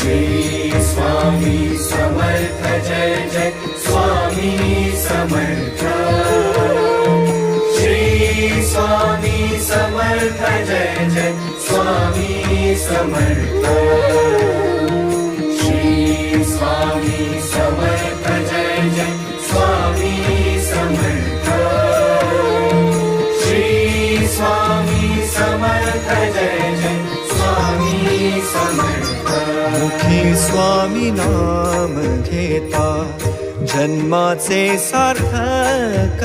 स्वामी समर्थ जय जय स्वामी समर्थ श्री स्वामी समर्थ जय जय स्वामी समर्थ श्री स्वामी समर्थ जय जय स्वामी समर्थ श्री स्वामी समर्थ जय जय स्वामी समर्थ मुखी स्वामी नाम घेता जन्माचे सार्थक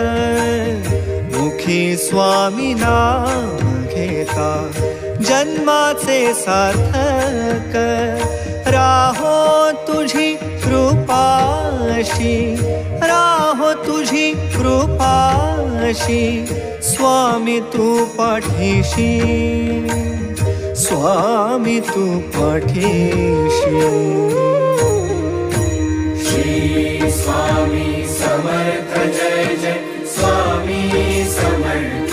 मुखी स्वामी नाम घेता जन्माचे सार्थक राहो तुझी कृपाशी राहो तुझी कृपाशी स्वामी तू पाठीशी स्वामी तू पाठीशी श्री स्वामी समर्थ जय जय स्वामी समर्थ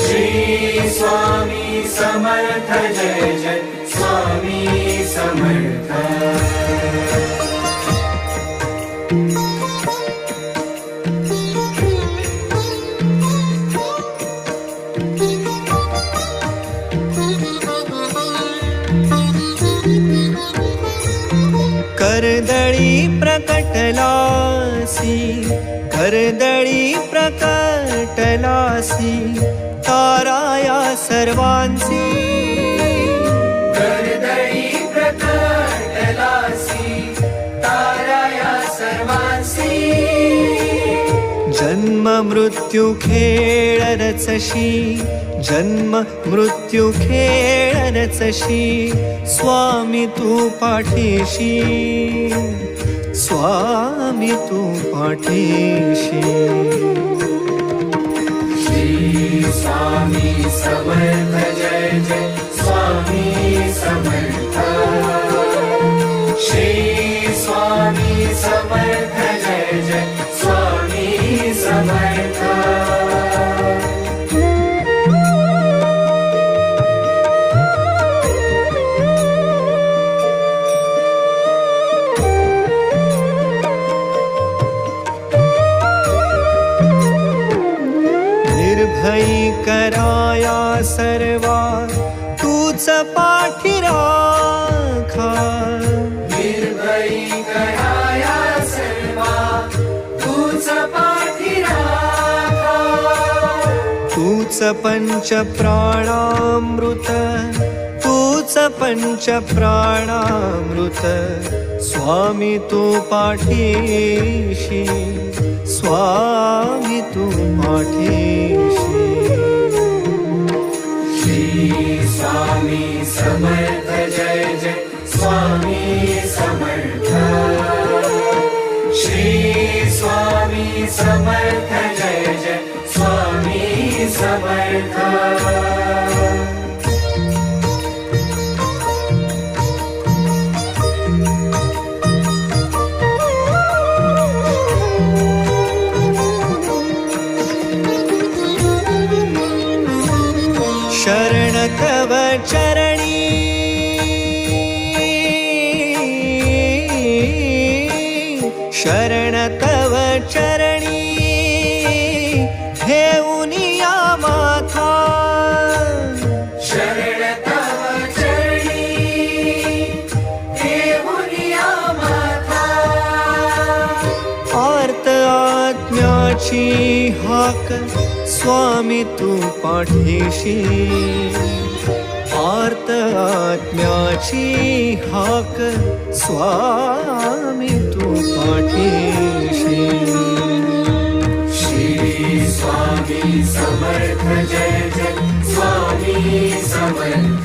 श्री स्वामी समर्थ जय जय स्वामी समर्थ करदळी प्रकटलासी करदळी प्रकटलासी ताराया सर्वांसी करदळी प्रकटलासी ताराया सर्वांसी जन्म मृत्यू खेळ रचशी जन्म मृत्यू खेळ रचशी स्वामी तू पाठीशी स्वामी तू पाठीशी श्री स्वामी समर्थ जय जय स्वामी समर्थ श्री स्वामी समर्थ जय जय स्वामी समर्थ निर्भयी कराया सर्वा तूच पाठी राखा निर्भयी कराया सर्वा तूच पाठी राखा तूच पंच प्राणामृत तूच पंच प्राणामृत स्वामी तू पाठीशी स्वामी तू पाठीशी श्री स्वामी समर्थ जय जय स्वामी समर्थ श्री स्वामी समर्थ जय जय स्वामी समर्थ शरण तव चरणी शरण तव चरणी घेऊनिया माथा शरण तव चरणी घेऊनिया माथा आर्त आत्म्याची हाक स्वामी तू पाठीशी आर्त आत्म्याची हाक स्वामी तू पाठीशी श्री स्वामी समर्थ जय जय स्वामी समर्थ